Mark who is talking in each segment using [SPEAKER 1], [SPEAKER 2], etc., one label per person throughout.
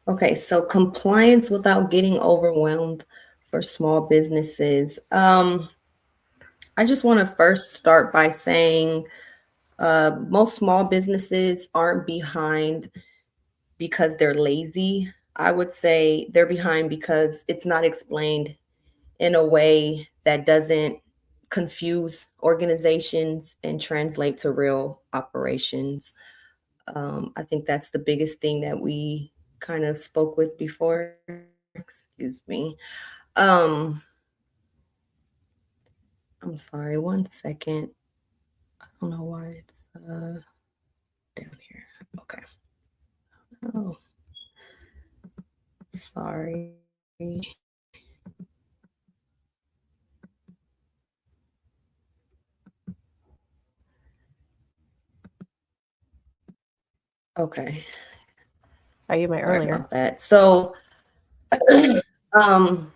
[SPEAKER 1] Okay, so compliance without getting overwhelmed for small businesses. I just want to first start by saying most small businesses aren't behind because they're lazy. I would say they're behind because it's not explained in a way that doesn't confuse organizations and translate to real operations. I think that's the biggest thing that we kind of spoke with before. Excuse me. Um, I'm sorry, one second. I don't know why it's down here. Okay. Oh, sorry. Okay.
[SPEAKER 2] Sorry, you meant
[SPEAKER 1] Sorry
[SPEAKER 2] earlier.
[SPEAKER 1] about that. So, um,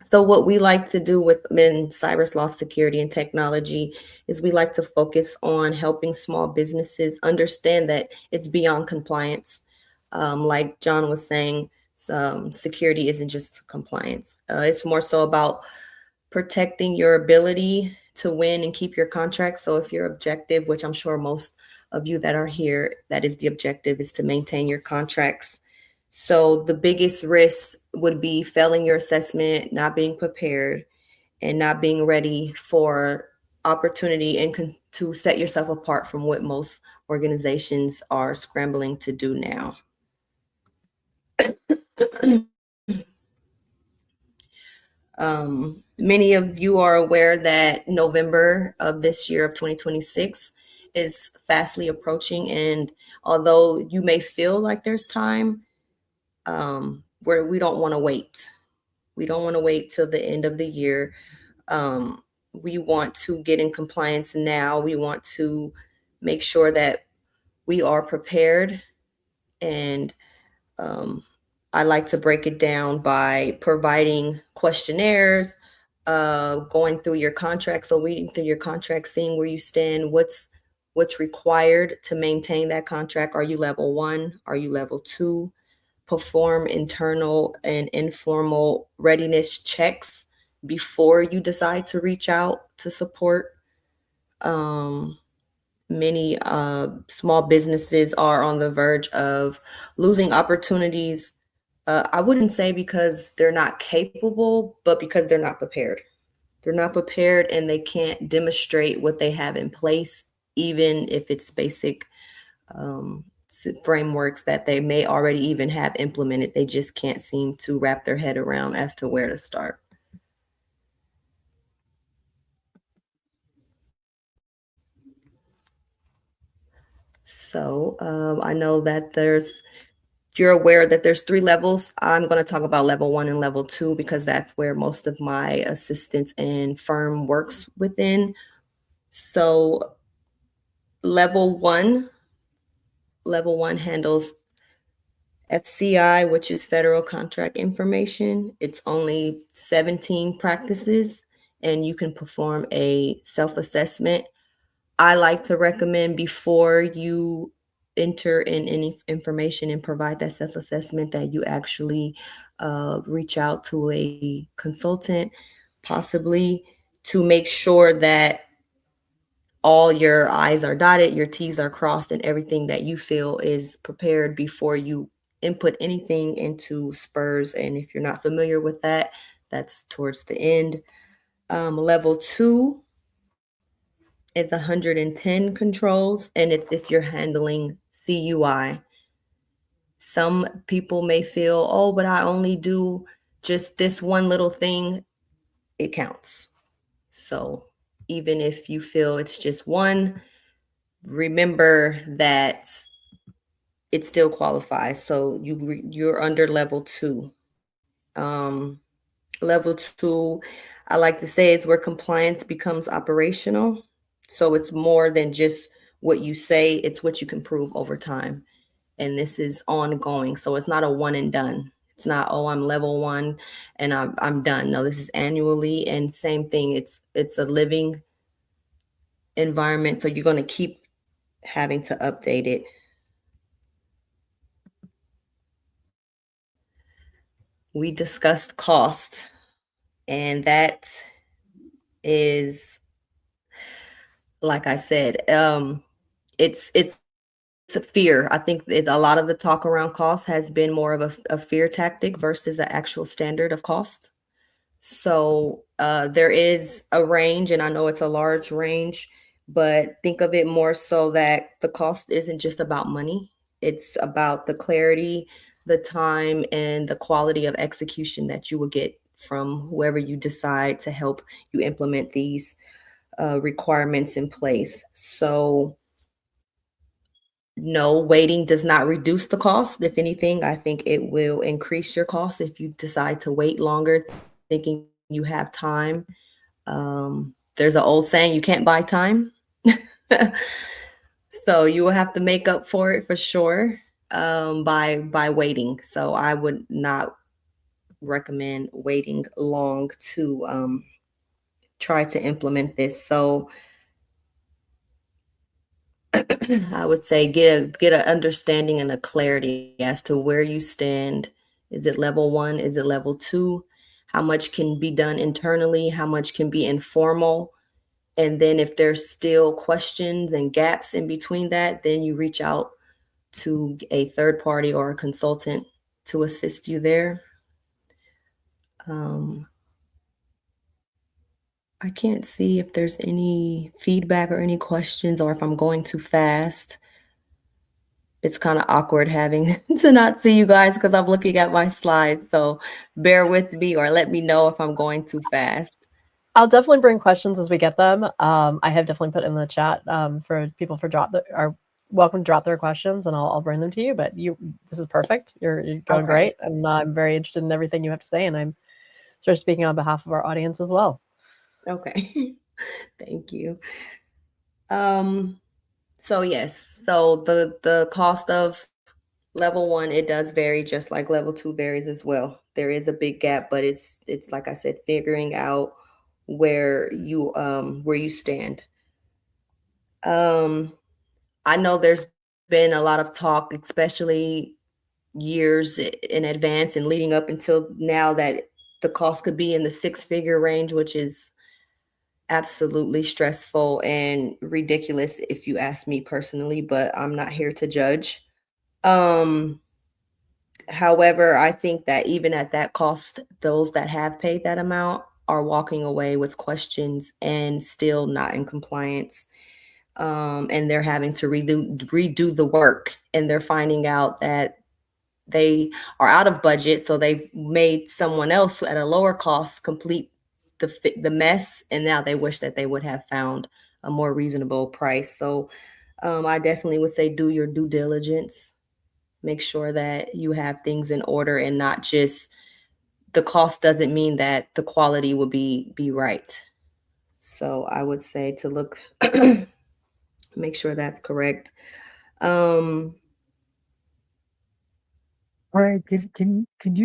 [SPEAKER 1] so what we like to do with in cyber security and technology is we like to focus on helping small businesses understand that it's beyond compliance. Like John was saying, security isn't just compliance. It's more so about protecting your ability to win and keep your contract. So if your objective, which I'm sure most of you that are here, that is the objective, is to maintain your contracts. So the biggest risk would be failing your assessment, not being prepared, and not being ready for opportunity and to set yourself apart from what most organizations are scrambling to do now. Many of you are aware that November of this year of 2026 is fastly approaching. And although you may feel like there's time, where we don't want to wait. We don't want to wait till the end of the year. We want to get in compliance now. We want to make sure that we are prepared. And um, I like to break it down by providing questionnaires, going through your contract. So reading through your contract, seeing where you stand, what's required to maintain that contract. Are you level 1? Are you level 2? Perform internal and informal readiness checks before you decide to reach out to support. Um, Many small businesses are on the verge of losing opportunities. I wouldn't say because they're not capable, but because they're not prepared. They're not prepared and they can't demonstrate what they have in place, even if it's basic frameworks that they may already even have implemented. They just can't seem to wrap their head around as to where to start. So I know that you're aware that there's 3 levels. I'm going to talk about level 1 and level 2 because that's where most of my assistance and firm works within. So level 1, level 1 handles FCI, which is federal contract information. It's only 17 practices and you can perform a self-assessment. I like to recommend before you enter in any information and provide that self-assessment that you actually reach out to a consultant, possibly to make sure that all your I's are dotted, your T's are crossed, and everything that you feel is prepared before you input anything into SPRS. And if you're not familiar with that, that's towards the end. Level 2 is 110 controls, and it's if you're handling CUI. Some people may feel, oh, but I only do just this one little thing, it counts. So even if you feel it's just one, remember that it still qualifies. So you're under level 2. Level 2, I like to say, is where compliance becomes operational. So it's more than just what you say, it's what you can prove over time. And this is ongoing. So it's not a one and done. It's not, oh, I'm level 1 and I'm done. No, this is annually. And same thing, it's a living environment. So you're going to keep having to update it. we discussed cost, and that is, like I said, it's a fear. I think a lot of the talk around cost has been more of a fear tactic versus an actual standard of cost. So there is a range, and I know it's a large range, but think of it more so that the cost isn't just about money. It's about the clarity, the time, and the quality of execution that you will get from whoever you decide to help you implement these requirements in place. So no, waiting does not reduce the cost. If anything, I think it will increase your cost if you decide to wait longer, thinking you have time. There's an old saying, you can't buy time. So you will have to make up for it for sure by waiting. So I would not recommend waiting long to try to implement this. So I would say get an understanding and a clarity as to where you stand. Is it level one? Is it level two? How much can be done internally? How much can be informal? And then if there's still questions and gaps in between that, then you reach out to a third party or a consultant to assist you there. Um, I can't see if there's any feedback or any questions or if I'm going too fast. It's kind of awkward having to not see you guys because I'm looking at my slides. So bear with me or let me know if I'm going too fast.
[SPEAKER 2] I'll definitely bring questions as we get them. I have definitely put in the chat for people are welcome to drop their questions, and I'll bring them to you. But this is perfect. You're going
[SPEAKER 1] Okay.
[SPEAKER 2] great, and I'm very interested in everything you have to say. And I'm sort of speaking on behalf of our audience as well.
[SPEAKER 1] Okay. Thank you. So yes, so the cost of level one, it does vary just like level two varies as well. There is a big gap, but it's like I said, figuring out where you stand. I know there's been a lot of talk, especially years in advance and leading up until now, that the cost could be in the six-figure range, which is absolutely stressful and ridiculous if you ask me personally, but I'm not here to judge. Um, However, I think that even at that cost, those that have paid that amount are walking away with questions and still not in compliance. And they're having to redo the work, and they're finding out that they are out of budget, so they've made someone else at a lower cost complete the mess, and now they wish that they would have found a more reasonable price. So I definitely would say do your due diligence. Make sure that you have things in order and not just the cost doesn't mean that the quality will be right. So I would say to look make sure that's correct. Um
[SPEAKER 3] All right, could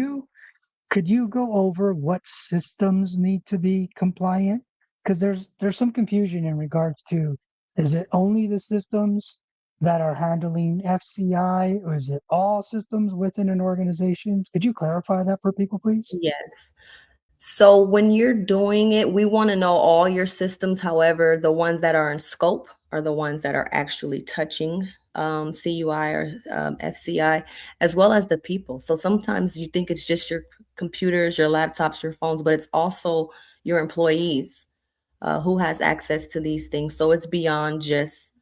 [SPEAKER 3] you go over what systems need to be compliant? Because there's some confusion in regards to, is it only the systems that are handling FCI, or is it all systems within an organization? Could you clarify that for people, please?
[SPEAKER 1] yes. So when you're doing it, we want to know all your systems. However, the ones that are in scope are the ones that are actually touching CUI or FCI, as well as the people. So sometimes you think it's just your computers, your laptops, your phones, but it's also your employees who has access to these things. So it's beyond just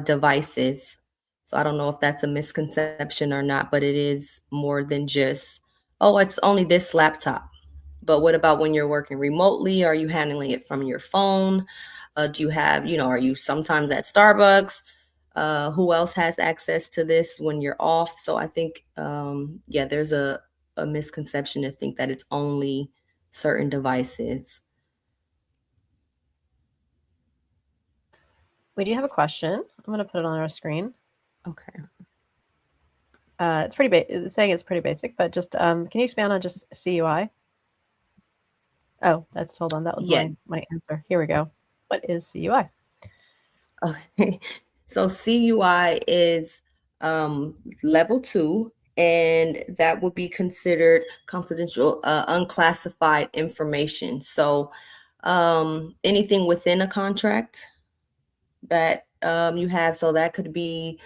[SPEAKER 1] devices. So I don't know if that's a misconception or not, but it is more than just, oh, it's only this laptop. But what about when you're working remotely? Are you handling it from your phone? Do you have, are you sometimes at Starbucks? Who else has access to this when you're off? So I think, yeah, there's a misconception to think that it's only certain devices.
[SPEAKER 2] We do have a question. I'm going to put it on our screen.
[SPEAKER 1] Okay.
[SPEAKER 2] It's it's saying it's pretty basic, but just can you expand on just CUI? Oh, hold on. That was
[SPEAKER 1] Yeah.
[SPEAKER 2] my answer. Here we go. What is CUI?
[SPEAKER 1] Okay. So CUI is level two. and that would be considered confidential, unclassified information. So anything within a contract that you have, so that could be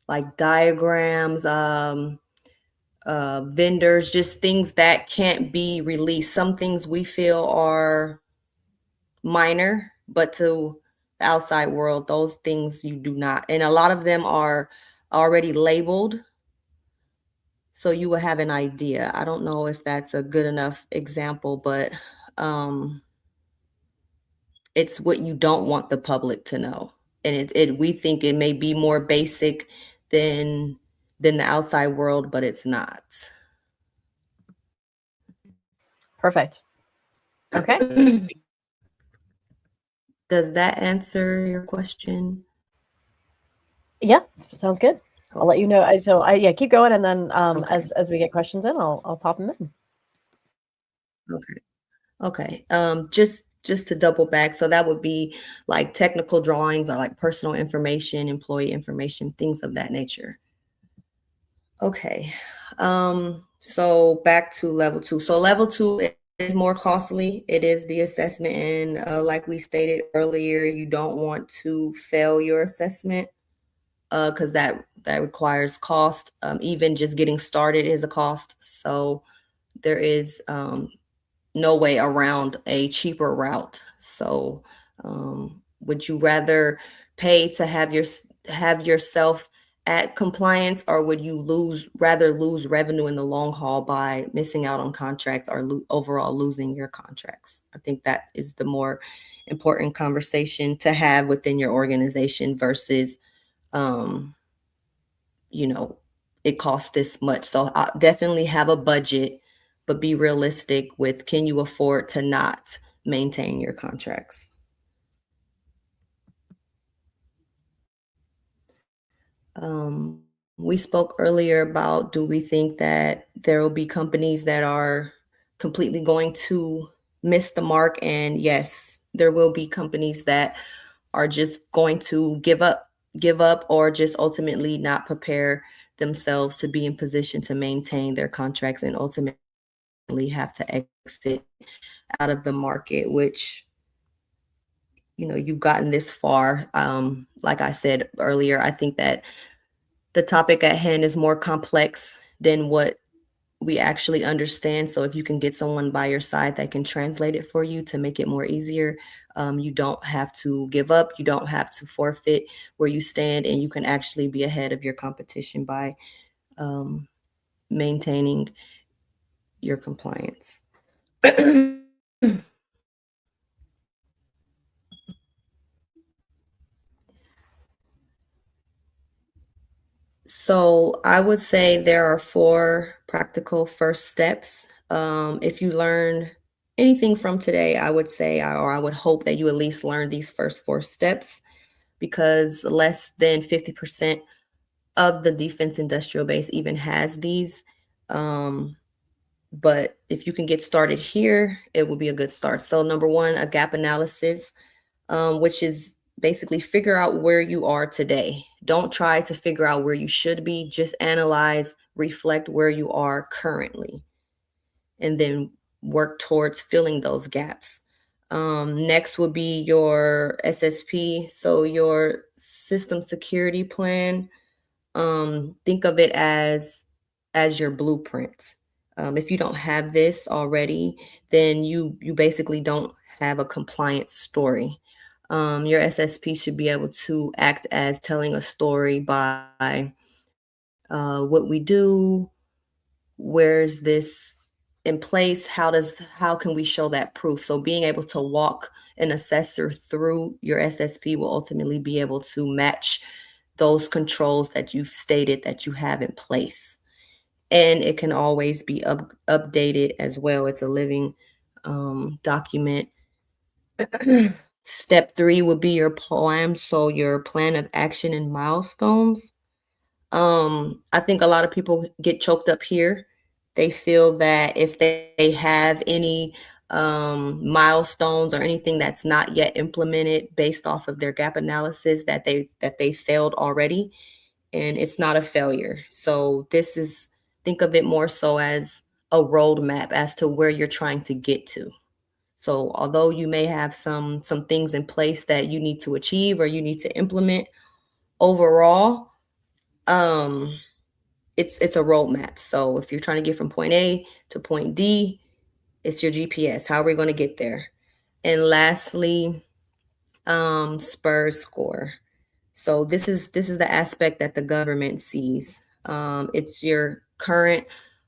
[SPEAKER 1] like diagrams, vendors, just things that can't be released. Some things we feel are minor, but to the outside world, those things you do not. And a lot of them are already labeled, so you will have an idea. I don't know if that's a good enough example, but it's what you don't want the public to know. And we think it may be more basic than the outside world, but it's not.
[SPEAKER 2] Perfect. Okay.
[SPEAKER 1] Does that answer your question?
[SPEAKER 2] Yeah, sounds good. I'll let you know. Yeah, keep going, and then
[SPEAKER 1] Okay.
[SPEAKER 2] as we get questions in, I'll pop them in.
[SPEAKER 1] Okay. Just to double back, so that would be like technical drawings or like personal information, employee information, things of that nature. Okay. So back to level 2. So level 2 is more costly. It is the assessment, and like we stated earlier, you don't want to fail your assessment because that requires cost. Even just getting started is a cost. So there is no way around a cheaper route. So would you rather pay to have yourself at compliance, or would you rather lose revenue in the long haul by missing out on contracts, or overall losing your contracts? I think that is the more important conversation to have within your organization versus it costs this much. So I definitely have a budget, but be realistic with, can you afford to not maintain your contracts? We spoke earlier about, do we think that there will be companies that are completely going to miss the mark? And yes, there will be companies that are just going to give up, or just ultimately not prepare themselves to be in position to maintain their contracts and ultimately have to exit out of the market, which you've gotten this far. Like I said earlier, I think that the topic at hand is more complex than what we actually understand. So if you can get someone by your side that can translate it for you to make it more easier, you don't have to give up. You don't have to forfeit where you stand, and you can actually be ahead of your competition by maintaining your compliance. So I would say there are 4 practical first steps. If you learn anything from today, I would say, or I would hope that you at least learn these first 4 steps, because less than 50% of the defense industrial base even has these. But if you can get started here, it will be a good start. So number 1, a gap analysis, which is basically figure out where you are today. Don't try to figure out where you should be. Just analyze, reflect where you are currently, and then work towards filling those gaps. Next would be your SSP, so your system security plan. Think of it as your blueprint. If you don't have this already, then you basically don't have a compliance story. Your SSP should be able to act as telling a story by what we do, where's this in place, how can we show that proof? So being able to walk an assessor through your SSP will ultimately be able to match those controls that you've stated that you have in place. And it can always be updated as well. It's a living document. Step 3 would be your POA&M, so your plan of action and milestones. I think a lot of people get choked up here. They feel that if they have any milestones or anything that's not yet implemented based off of their gap analysis, that they failed already. and it's not a failure. So this is, think of it more so as a roadmap as to where you're trying to get to. So although you may have some things in place that you need to achieve or you need to implement, overall, it's a roadmap. So if you're trying to get from point A to point D, it's your GPS. How are we going to get there? And lastly, SPRS score. So this is the aspect that the government sees. It's your current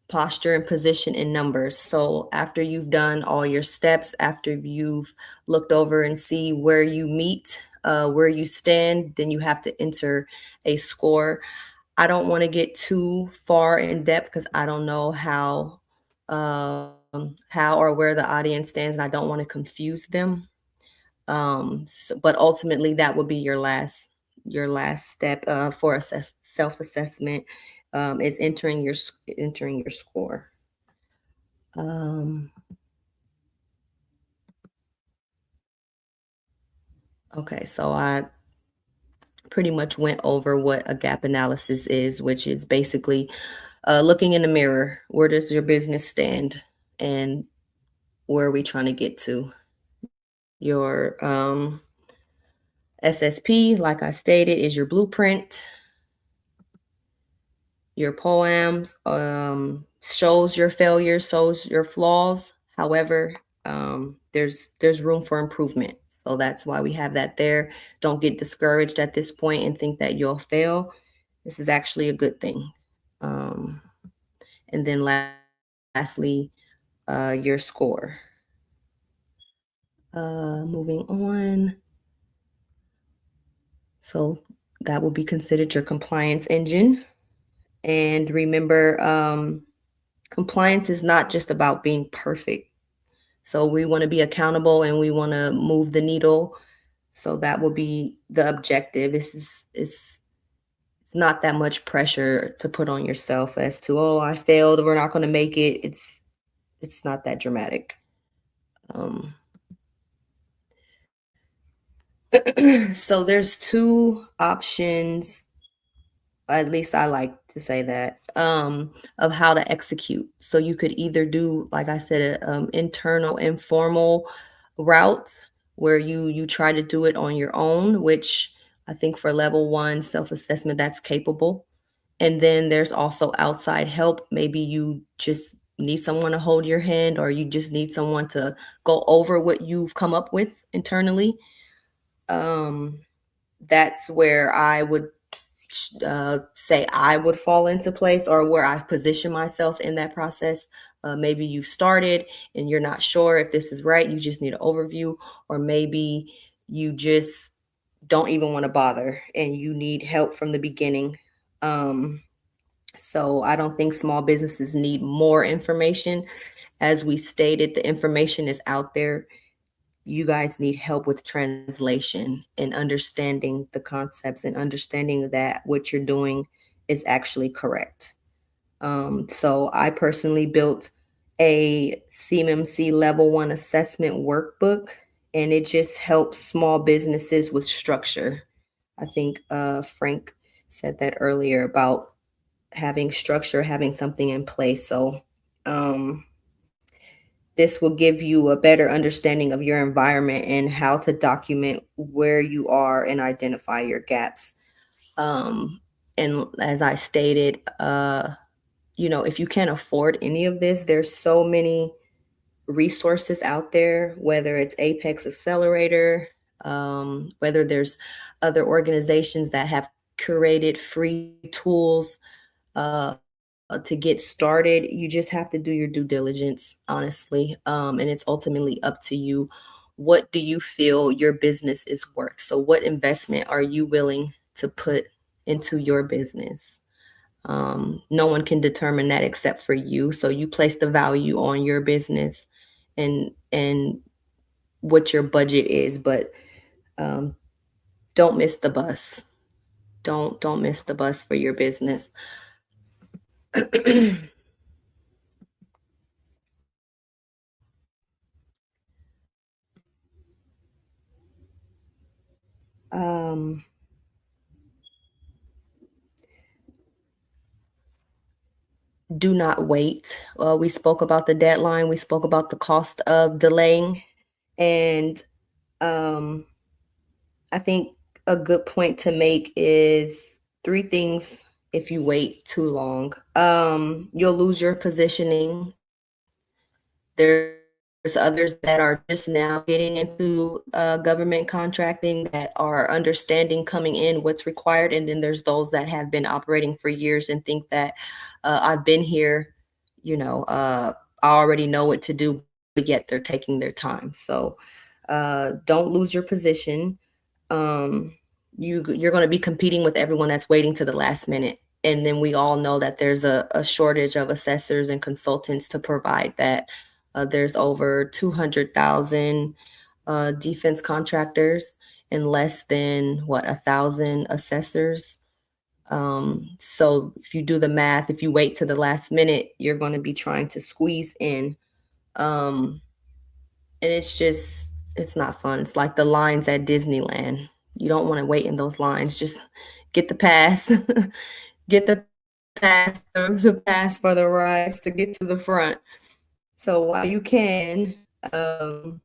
[SPEAKER 1] posture and position in numbers. So after you've done all your steps, after you've looked over and see where you meet, where you stand, then you have to enter a score. I don't want to get too far in depth because I don't know how or where the audience stands, and I don't want to confuse them. But ultimately, that would be your last step for self-assessment, is entering your score. Okay, so I pretty much went over what a gap analysis is, which is basically looking in the mirror. Where does your business stand, and where are we trying to get to? Your SSP, like I stated, is your blueprint. Your POAMs shows your failures, shows your flaws. However, there's room for improvement. So that's why we have that there. Don't get discouraged at this point and think that you'll fail. This is actually a good thing. And then lastly, your score. Moving on. So that will be considered your compliance engine. And remember, compliance is not just about being perfect. So we want to be accountable and we want to move the needle. So that will be the objective. It's not that much pressure to put on yourself as to, oh, I failed, we're not going to make it. It's not that dramatic. So there's two options, at least I like to say that, of how to execute. So you could either do, like I said, internal informal route where you try to do it on your own, which I think for level 1 self-assessment, that's capable. And then there's also outside help. Maybe you just need someone to hold your hand, or you just need someone to go over what you've come up with internally. That's where I would say I would fall into place, or where I've positioned myself in that process. Maybe you've started and you're not sure if this is right. You just need an overview, or maybe you just don't even want to bother and you need help from the beginning. So I don't think small businesses need more information. As we stated, the information is out there. You guys need help with translation and understanding the concepts and understanding that what you're doing is actually correct. So I personally built a CMMC Level 1 assessment workbook, and it just helps small businesses with structure. I think Frank said that earlier about having structure, having something in place. So this will give you a better understanding of your environment and how to document where you are and identify your gaps. And as I stated, if you can't afford any of this, there's so many resources out there, whether it's Apex Accelerator, whether there's other organizations that have curated free tools to get started. You just have to do your due diligence, honestly. And it's ultimately up to you. What do you feel your business is worth? So what investment are you willing to put into your business? No one can determine that except for you. So you place the value on your business and what your budget is, but don't miss the bus. Don't miss the bus for your business. um, do not wait. We spoke about the deadline. We spoke about the cost of delaying. And I think a good point to make is three things if you wait too long. You'll lose your positioning. There's others that are just now getting into government contracting that are understanding coming in what's required. And then there's those that have been operating for years and think that I've been here, I already know what to do, but yet they're taking their time. So don't lose your position. You're going to be competing with everyone that's waiting to the last minute. And then we all know that there's a shortage of assessors and consultants to provide that. There's over 200,000 defense contractors and less than 1,000 assessors. So if you do the math, if you wait to the last minute, you're going to be trying to squeeze in. And it's not fun. It's like the lines at Disneyland. You don't want to wait in those lines. Just get the pass, get the pass for the rides to get to the front. So while you can, while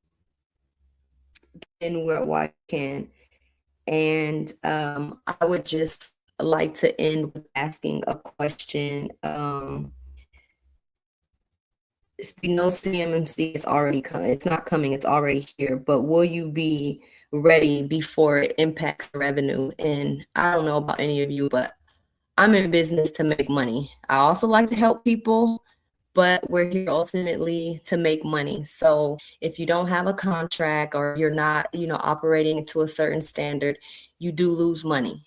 [SPEAKER 1] you can, and I would just like to end with asking a question. We know CMMC is already coming. It's not coming. It's already here. But will you be ready before it impacts revenue? And I don't know about any of you, but I'm in business to make money. I also like to help people, but we're here ultimately to make money. So if you don't have a contract or you're not, operating to a certain standard, you do lose money.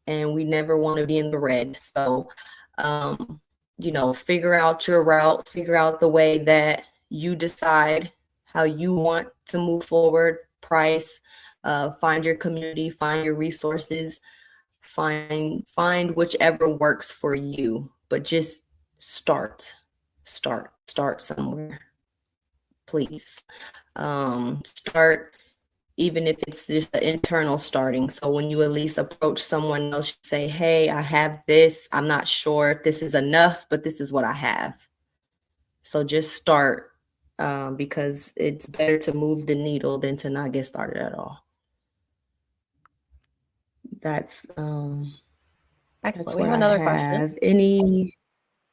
[SPEAKER 1] And we never want to be in the red. So, figure out your route, figure out the way that you decide how you want to move forward, price, find your community, find your resources, find whichever works for you, but just start somewhere, please. Start, even if it's just the internal starting. So when you at least approach someone else, you say, hey, I have this. I'm not sure if this is enough, but this is what I have. So just start, because it's better to move the needle than to not get started at all. That's
[SPEAKER 2] Excellent.
[SPEAKER 1] That's
[SPEAKER 2] We
[SPEAKER 1] what
[SPEAKER 2] have another question.
[SPEAKER 1] Any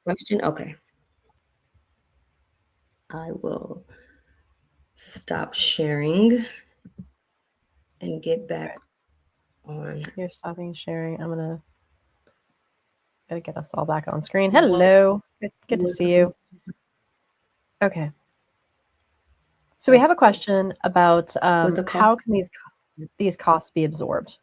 [SPEAKER 1] question? Okay. I will stop sharing and get back on.
[SPEAKER 2] You're stopping sharing. I'm gotta get us all back on screen. Hello. Good to see you. Okay. So we have a question about how can these costs be absorbed?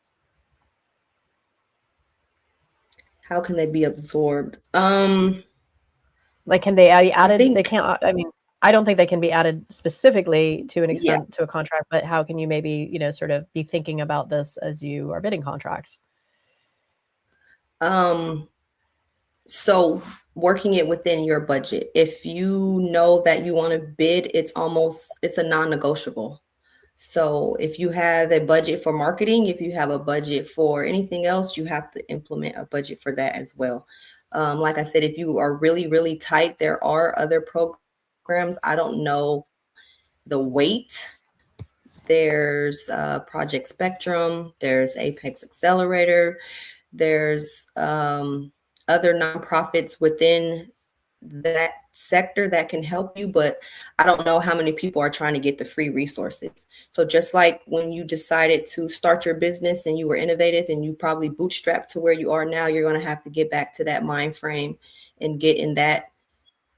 [SPEAKER 1] How can they be absorbed?
[SPEAKER 2] Like, can they be added? They can't. I mean, I don't think they can be added specifically to an extent to a contract, but how can you maybe, sort of be thinking about this as you are bidding contracts?
[SPEAKER 1] So working it within your budget. If you know that you want to bid, it's a non-negotiable. So if you have a budget for marketing, if you have a budget for anything else, you have to implement a budget for that as well. Like I said, if you are really, really tight, there are other programs. I don't know the weight. There's Project Spectrum. There's Apex Accelerator. There's other nonprofits within that sector that can help you, but I don't know how many people are trying to get the free resources. So just like when you decided to start your business and you were innovative and you probably bootstrapped to where you are now, you're going to have to get back to that mind frame and get in that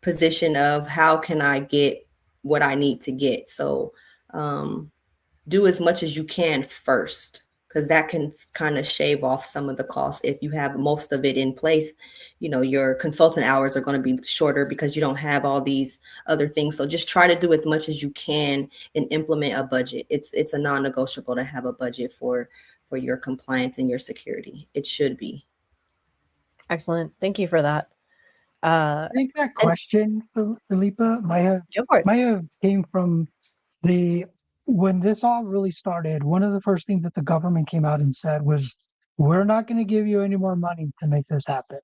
[SPEAKER 1] position of how can I get what I need to get. So do as much as you can first, because that can kind of shave off some of the costs. If you have most of it in place, your consultant hours are going to be shorter because you don't have all these other things. So just try to do as much as you can and implement a budget. It's a non-negotiable to have a budget for your compliance and your security. It should be.
[SPEAKER 2] Excellent. Thank you for that.
[SPEAKER 3] I think that question, Philippa, might have came from when this all really started. One of the first things that the government came out and said was, we're not going to give you any more money to make this happen.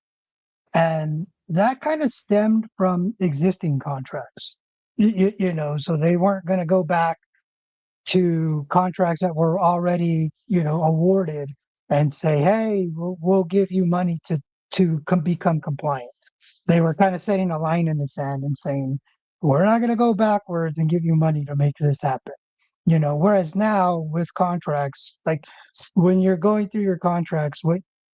[SPEAKER 3] And that kind of stemmed from existing contracts. You know, so they weren't going to go back to contracts that were already, you know, awarded and say, hey, we'll give you money to become compliant. They were kind of setting a line in the sand and saying, we're not going to go backwards and give you money to make this happen. You know, whereas now with contracts, like when you're going through your contracts,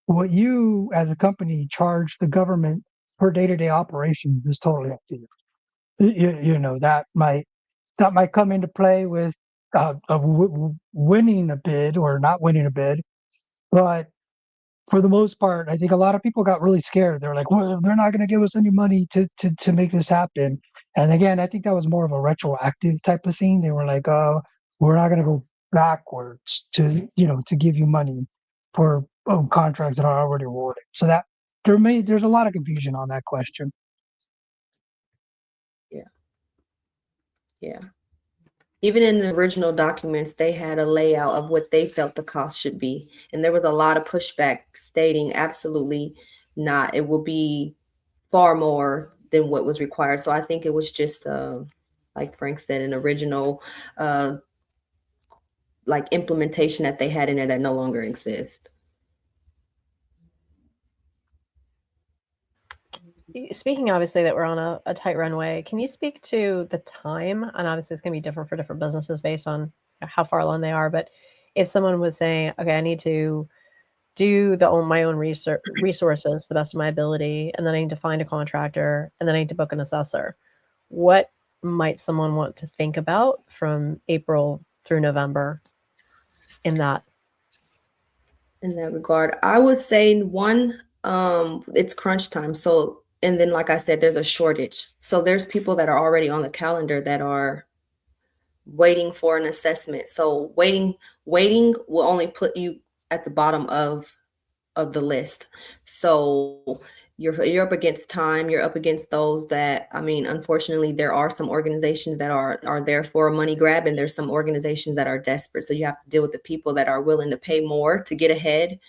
[SPEAKER 3] what you as a company charge the government for day-to-day operations is totally up to you. You know, that might come into play with winning a bid or not winning a bid, but for the most part, I think a lot of people got really scared. They're like, well, they're not going to give us any money to make this happen. And again, I think that was more of a retroactive type of thing. They were like, oh, we're not going to go backwards to, you know, to give you money for contracts that are already awarded. So that there's a lot of confusion on that question.
[SPEAKER 1] Yeah. Even in the original documents, they had a layout of what they felt the cost should be. And there was a lot of pushback stating absolutely not. It will be far more than what was required. So I think it was just, like Frank said, an original like implementation that they had in there that no longer exists.
[SPEAKER 2] Speaking obviously that we're on a tight runway, can you speak to the time? And obviously it's going to be different for different businesses based on how far along they are. But if someone was saying, okay, I need to do my own resources to the best of my ability, and then I need to find a contractor, and then I need to book an assessor, what might someone want to think about from April through November in that
[SPEAKER 1] regard? I would say one, it's crunch time. So, and then like I said, there's a shortage. So there's people that are already on the calendar that are waiting for an assessment. So waiting will only put you at the bottom of the list. So you're up against time. You're up against those that, I mean, unfortunately, there are some organizations that are there for a money grab, and there's some organizations that are desperate. So you have to deal with the people that are willing to pay more to get ahead.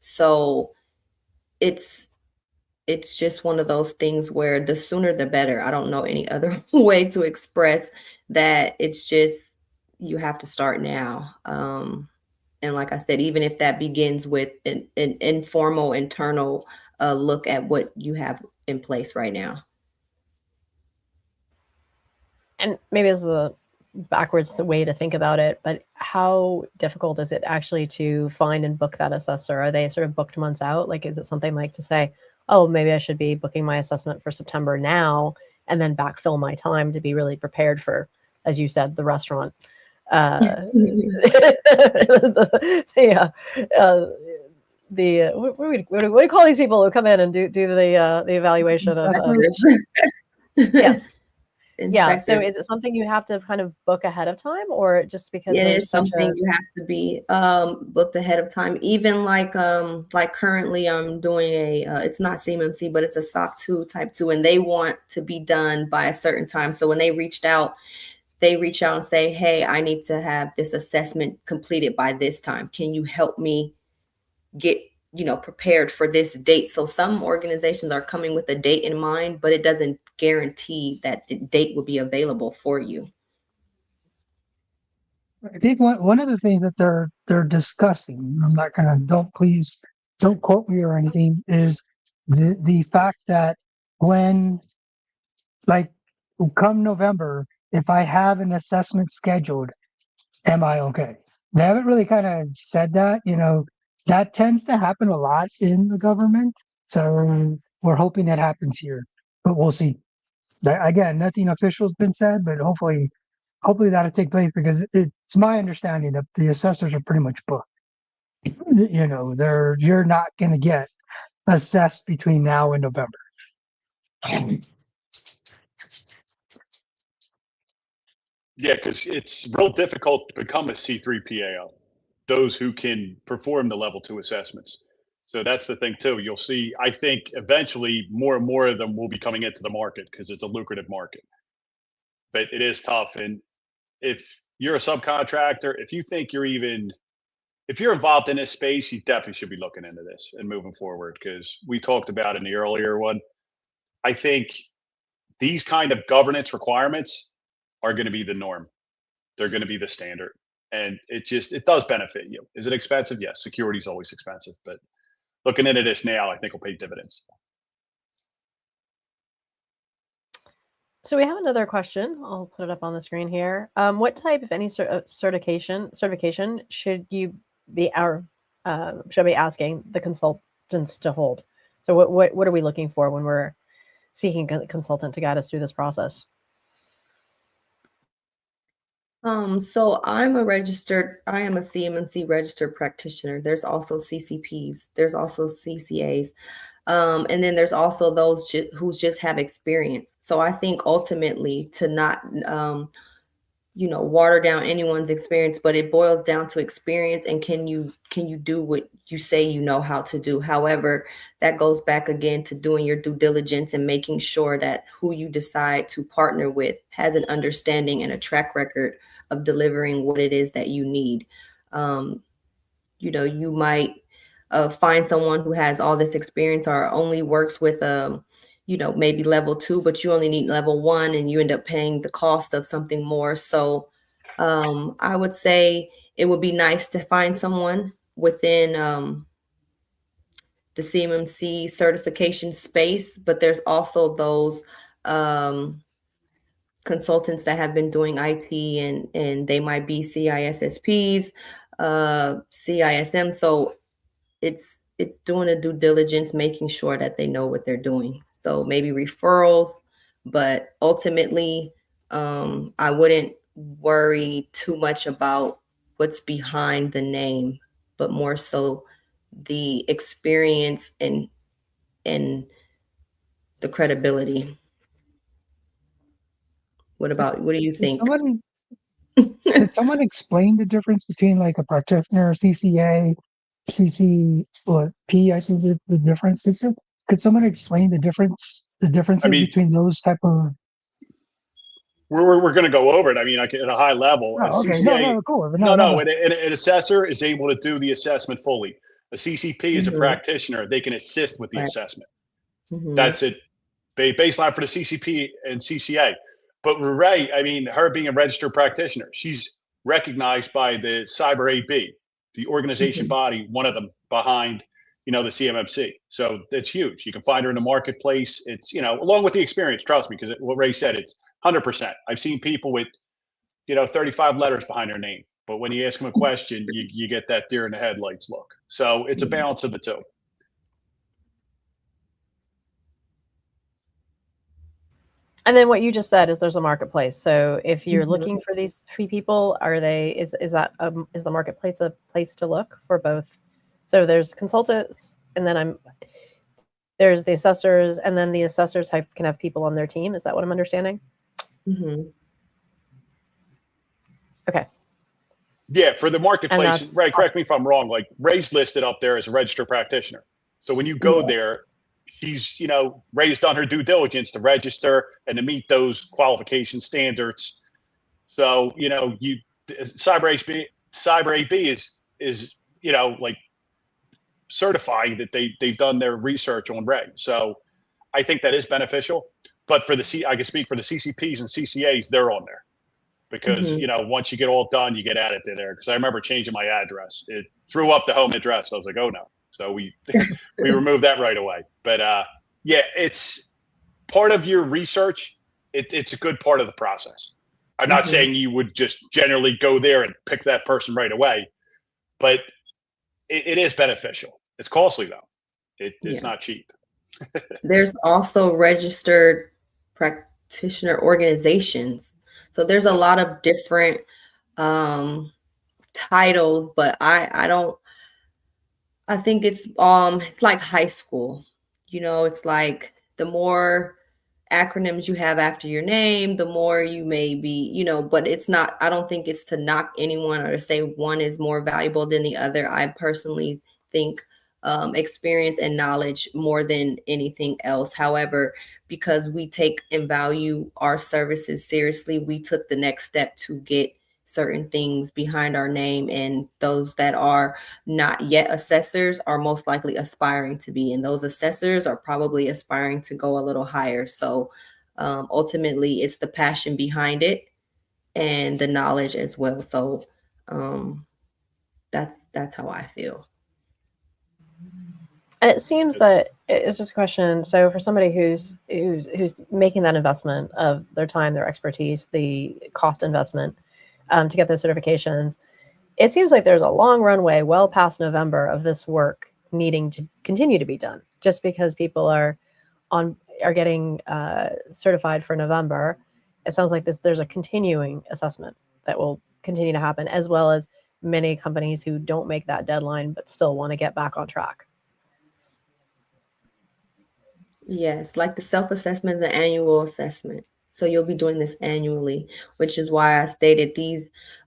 [SPEAKER 1] So it's just one of those things where the sooner the better. I don't know any other way to express that. It's just, you have to start now. And like I said, even if that begins with an informal internal look at what you have in place right now.
[SPEAKER 2] And maybe this is a backwards the way to think about it, but how difficult is it actually to find and book that assessor? Are they sort of booked months out? Like, is it something like to say, oh, maybe I should be booking my assessment for September now, and then backfill my time to be really prepared for, as you said, the restaurant. What do you call these people who come in and do the evaluation of yes. Yeah. So is it something you have to kind of book ahead of time, or just because
[SPEAKER 1] it is something you have to be booked ahead of time? Even like currently I'm doing it's not CMMC, but it's a SOC 2 type 2, and they want to be done by a certain time. So when they reach out and say, hey, I need to have this assessment completed by this time. Can you help me get prepared for this date? So some organizations are coming with a date in mind, but it doesn't guarantee that the date will be available for you.
[SPEAKER 3] I think one of the things that they're discussing, I'm not gonna, please don't quote me or anything, is the fact that when, like, come November, if I have an assessment scheduled, am I okay? They haven't really kind of said that, that tends to happen a lot in the government. So we're hoping that happens here, but we'll see. Again, nothing official has been said, but hopefully that'll take place, because it's my understanding that the assessors are pretty much booked. You're not going to get assessed between now and November.
[SPEAKER 4] Yeah, because it's real difficult to become a C3 PAO, those who can perform the level 2 assessments. So that's the thing too. You'll see, I think eventually more and more of them will be coming into the market because it's a lucrative market. But it is tough. And if you're a subcontractor, if you think you're even if you're involved in this space, you definitely should be looking into this and moving forward, because we talked about in the earlier one. I think these kind of governance requirements are going to be the norm. They're going to be the standard. And it does benefit you. Is it expensive? Yes. Security is always expensive, but looking into this now, I think will pay dividends.
[SPEAKER 2] So we have another question. I'll put it up on the screen here. What type, if any, certification should you be asking the consultants to hold? So what are we looking for when we're seeking a consultant to guide us through this process?
[SPEAKER 1] So I am a CMMC registered practitioner. There's also CCPs, there's also CCAs. And then there's also those who just have experience. So I think ultimately to not, water down anyone's experience, but it boils down to experience and can you do what you say you know how to do. However, that goes back again to doing your due diligence and making sure that who you decide to partner with has an understanding and a track record of delivering what it is that you need. You might find someone who has all this experience or only works with maybe level 2, but you only need level 1 and you end up paying the cost of something more. So I would say it would be nice to find someone within the CMMC certification space, but there's also those consultants that have been doing IT and they might be CISSPs, CISM. So it's doing a due diligence, making sure that they know what they're doing. So maybe referrals, but ultimately, I wouldn't worry too much about what's behind the name, but more so the experience and the credibility. What do you think?
[SPEAKER 3] Did someone explain the difference between like a practitioner, CCA, CCP? I think the difference. Could someone explain the differences between those type of?
[SPEAKER 4] We're going to go over it. I mean, at a high level,
[SPEAKER 3] Oh, okay.
[SPEAKER 4] CCA,
[SPEAKER 3] cool.
[SPEAKER 4] An assessor is able to do the assessment fully. A CCP is a practitioner; they can assist with the assessment. That's it. Baseline for the CCP and CCA. But Ray, I mean, her being a registered practitioner, she's recognized by the Cyber AB, the organization body, one of them behind, the CMMC. So it's huge. You can find her in the marketplace. It's, along with the experience, trust me, because what Ray said, it's 100%. I've seen people with, 35 letters behind their name. But when you ask them a question, you get that deer in the headlights look. So it's a balance of the two.
[SPEAKER 2] And then what you just said is there's a marketplace. So if you're looking for these 3 people, is the marketplace a place to look for both? So there's consultants, and then there's the assessors, and then the assessors can have people on their team. Is that what I'm understanding? Okay.
[SPEAKER 4] Yeah, for the marketplace, Ray, correct me if I'm wrong. Like Ray's listed up there as a registered practitioner. So when you go there, she's, Ray's done her due diligence to register and to meet those qualification standards. So, Cyber AB is, like certifying that they've done their research on Ray. So I think that is beneficial. But I can speak for the CCPs and CCAs, they're on there. Because, once you get all done, you get added to there. Because I remember changing my address. It threw up the home address. I was like, oh, no. So we removed that right away. But, it's part of your research. It's a good part of the process. I'm not saying you would just generally go there and pick that person right away. But it is beneficial. It's costly, though. It's not cheap.
[SPEAKER 1] There's also registered practitioner organizations. So there's a lot of different titles, but I think it's like high school. It's like the more acronyms you have after your name, the more you may be, but I don't think it's to knock anyone or to say one is more valuable than the other. I personally think experience and knowledge more than anything else. However, because we take and value our services seriously, we took the next step to get certain things behind our name, and those that are not yet assessors are most likely aspiring to be, and those assessors are probably aspiring to go a little higher. So ultimately it's the passion behind it and the knowledge as well. So that's how I feel.
[SPEAKER 2] And it seems that it's just a question. So for somebody who's making that investment of their time, their expertise, the cost investment to get those certifications, it seems like there's a long runway well past November of this work needing to continue to be done. Just because people are getting certified for November, it sounds like there's a continuing assessment that will continue to happen, as well as many companies who don't make that deadline but still want to get back on track.
[SPEAKER 1] Yes, like the self-assessment, the annual assessment. So you'll be doing this annually, which is why I stated these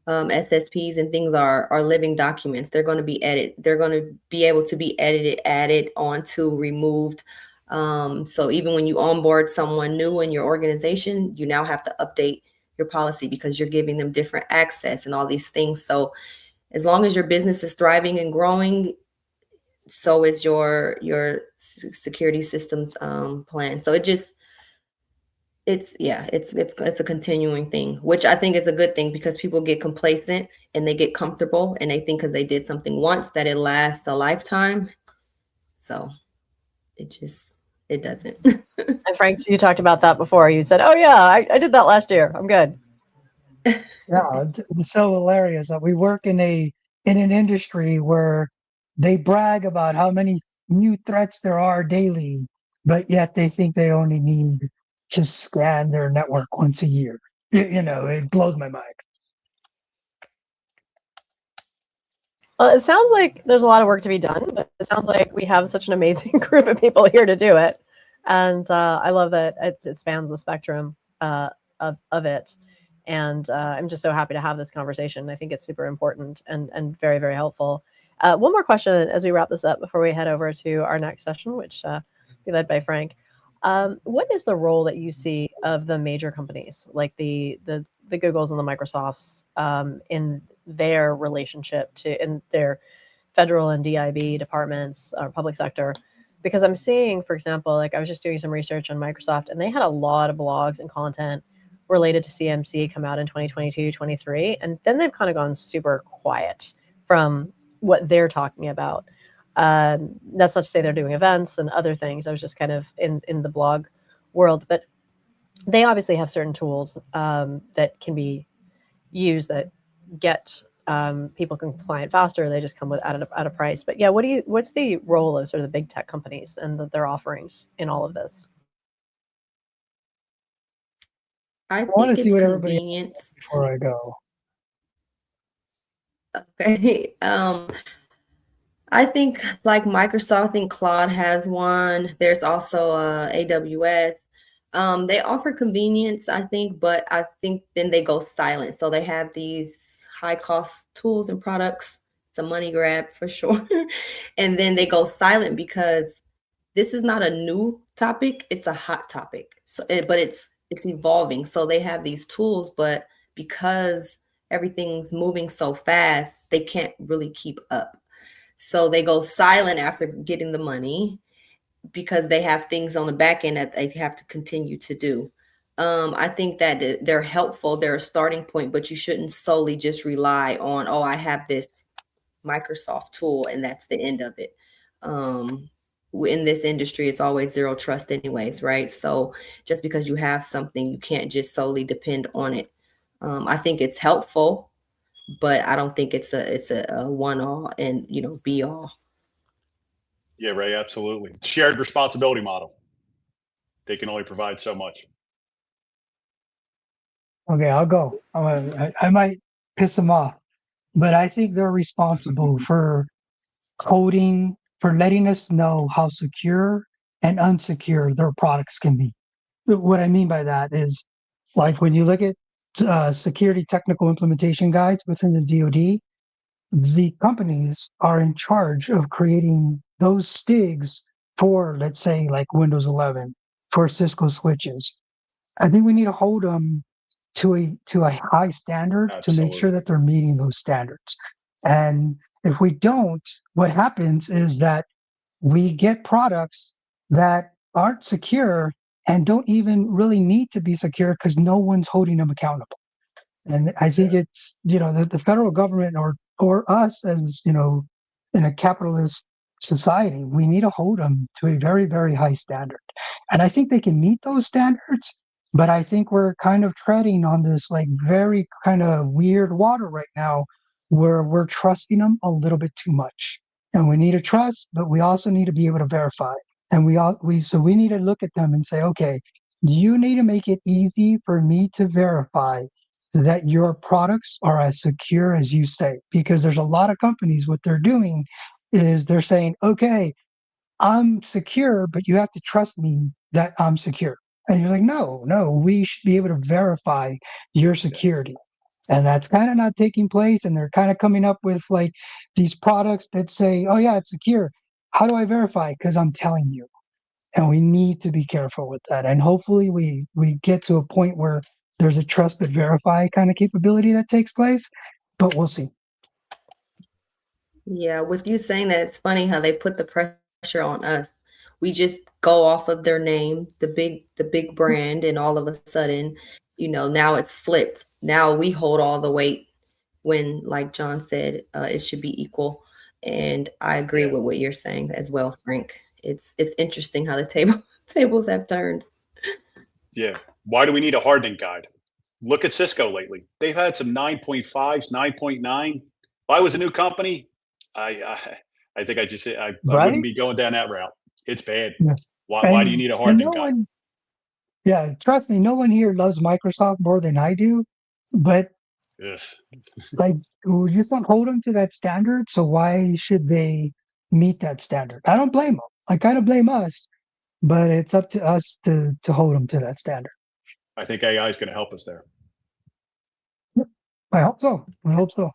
[SPEAKER 1] SSPs and things are living documents. They're going to be edited. They're going to be able to be edited, added onto, removed. So even when you onboard someone new in your organization, you now have to update your policy because you're giving them different access and all these things. So as long as your business is thriving and growing, so is your security systems plan. So it's a continuing thing, which I think is a good thing, because people get complacent and they get comfortable and they think because they did something once that it lasts a lifetime. So it doesn't.
[SPEAKER 2] And Frank, you talked about that before. You said, "Oh yeah, I did that last year. I'm good."
[SPEAKER 3] Yeah, it's so hilarious that we work in an industry where they brag about how many new threats there are daily, but yet they think they only need to scan their network once a year. It blows my mind.
[SPEAKER 2] Well, it sounds like there's a lot of work to be done, but it sounds like we have such an amazing group of people here to do it. And I love that it spans the spectrum of it. And I'm just so happy to have this conversation. I think it's super important and very, very helpful. One more question as we wrap this up before we head over to our next session, which will be led by Frank. What is the role that you see of the major companies like the Googles and the Microsofts in their relationship in their federal and DIB departments or public sector? Because I'm seeing, for example, like I was just doing some research on Microsoft, and they had a lot of blogs and content related to CMC come out in 2022, 23, and then they've kind of gone super quiet from what they're talking about. That's not to say they're doing events and other things. I was just kind of in the blog world, but they obviously have certain tools that can be used that get people compliant faster. They just come at a price. But yeah, what's the role of sort of the big tech companies and their offerings in all of this?
[SPEAKER 1] I
[SPEAKER 3] want to
[SPEAKER 1] think
[SPEAKER 3] see
[SPEAKER 1] it's
[SPEAKER 3] what everybody
[SPEAKER 1] convenience.
[SPEAKER 3] before I go.
[SPEAKER 1] Okay. I think like Microsoft, I think Claude has one. There's also AWS. They offer convenience, I think, but I think then they go silent. So they have these high cost tools and products. It's a money grab for sure. And then they go silent because this is not a new topic. It's a hot topic. So, but it's evolving. So they have these tools, but because everything's moving so fast, they can't really keep up. So they go silent after getting the money because they have things on the back end that they have to continue to do. I think that they're helpful. They're a starting point, but you shouldn't solely just rely on, oh, I have this Microsoft tool and that's the end of it. In this industry, it's always zero trust anyways, right? So just because you have something, you can't just solely depend on it. I think it's helpful, but I don't think it's a one all and be all.
[SPEAKER 4] Yeah, Ray, absolutely. Shared responsibility model. They can only provide so much.
[SPEAKER 3] Okay, I'll go. I might piss them off, but I think they're responsible for coding, for letting us know how secure and unsecure their products can be. What I mean by that is, like when you look at security technical implementation guides within the DoD, the companies are in charge of creating those STIGs for, let's say, like Windows 11, for Cisco switches. I think we need to hold them to a high standard to make sure
[SPEAKER 4] Absolutely.
[SPEAKER 3] that they're meeting those standards. And if we don't, what happens is that we get products that aren't secure and don't even really need to be secure because no one's holding them accountable. And I think
[SPEAKER 4] Yeah.
[SPEAKER 3] it's, the federal government or us as, in a capitalist society, we need to hold them to a very, very high standard. And I think they can meet those standards, but I think we're kind of treading on this like very kind of weird water right now where we're trusting them a little bit too much. And we need to trust, but we also need to be able to verify. And we need to look at them and say, okay, you need to make it easy for me to verify that your products are as secure as you say, because there's a lot of companies, what they're doing is they're saying, okay, I'm secure, but you have to trust me that I'm secure. And you're like, no, we should be able to verify your security. And that's kind of not taking place. And they're kind of coming up with like these products that say, oh yeah, it's secure. How do I verify? Because I'm telling you. And we need to be careful with that. And hopefully we get to a point where there's a trust but verify kind of capability that takes place, but we'll see.
[SPEAKER 1] Yeah, with you saying that, it's funny how they put the pressure on us. We just go off of their name, the big brand, and all of a sudden, now it's flipped. Now we hold all the weight when, like John said, it should be equal. And I agree
[SPEAKER 4] Yeah.
[SPEAKER 1] with what you're saying as well, Frank. It's interesting how the tables have turned.
[SPEAKER 4] Yeah. Why do we need a hardening guide? Look at Cisco lately. They've had some 9.5s, 9.9. If I was a new company, I think I
[SPEAKER 3] Right?
[SPEAKER 4] wouldn't be going down that route. It's bad.
[SPEAKER 3] Yeah.
[SPEAKER 4] Why do you need a hardening
[SPEAKER 3] no
[SPEAKER 4] guide?
[SPEAKER 3] one, yeah, trust me, no one here loves Microsoft more than I do, but
[SPEAKER 4] Yes.
[SPEAKER 3] like we just don't hold them to that standard. So why should they meet that standard? I don't blame them. I kind of blame us, but it's up to us to hold them to that standard.
[SPEAKER 4] I think AI is going to help us there.
[SPEAKER 3] I hope so. I hope so.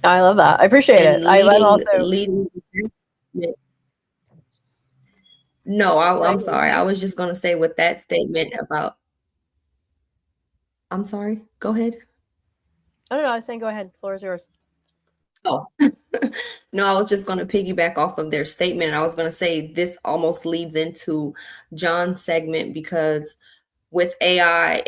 [SPEAKER 2] I love that. I appreciate
[SPEAKER 1] And
[SPEAKER 2] it. I'm also
[SPEAKER 1] leading. No, I'm sorry. I was just going to say with that statement about. I'm sorry. Go ahead.
[SPEAKER 2] I don't know. I was saying, go ahead. Floor is yours.
[SPEAKER 1] Oh, no, I was just going to piggyback off of their statement. I was going to say this almost leads into John's segment because with AI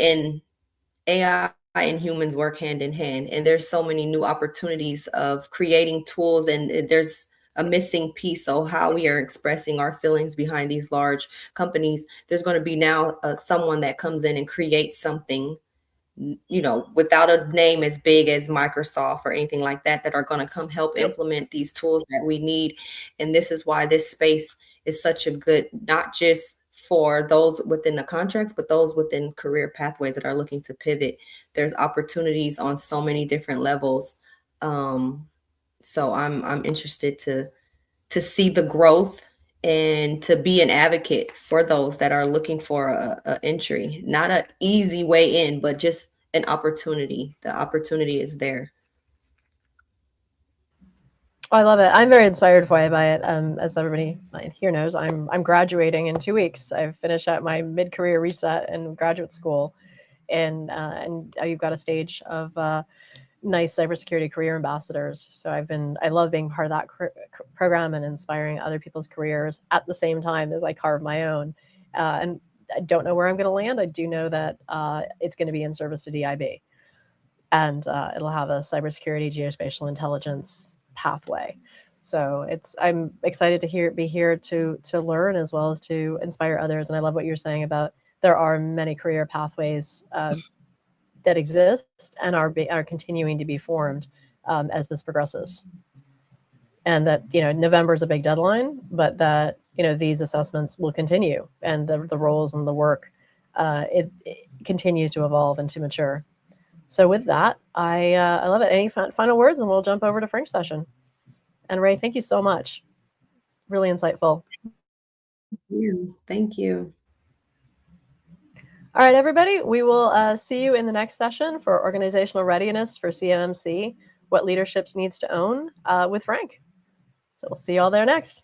[SPEAKER 1] and humans work hand in hand, and there's so many new opportunities of creating tools, and there's a missing piece. So how we are expressing our feelings behind these large companies, there's going to be now someone that comes in and creates something without a name as big as Microsoft or anything like that are going to come help implement these tools that we need. And this is why this space is such a good, not just for those within the contracts, but those within career pathways that are looking to pivot. There's opportunities on so many different levels. So I'm interested to see the growth and to be an advocate for those that are looking for a entry, not an easy way in, but just an opportunity. The opportunity is there.
[SPEAKER 2] I love it. I'm very inspired by it. As everybody here knows, I'm graduating in 2 weeks. I've finished at my mid-career reset in graduate school, and you've got a stage of nice cybersecurity career ambassadors. So I love being part of that program and inspiring other people's careers at the same time as I carve my own. And I don't know where I'm going to land. I do know that it's going to be in service to DIB, and it'll have a cybersecurity geospatial intelligence pathway. So I'm excited to be here to learn as well as to inspire others. And I love what you're saying about there are many career pathways that exist and are continuing to be formed as this progresses. And that November is a big deadline, but that these assessments will continue, and the roles and the work it continues to evolve and to mature. So with that, I love it. Any final words, and we'll jump over to Frank's session. And Ray, thank you so much. Really insightful.
[SPEAKER 1] Thank you.
[SPEAKER 2] All right, everybody, we will see you in the next session for organizational readiness for CMMC, what leadership needs to own with Frank. So we'll see you all there next.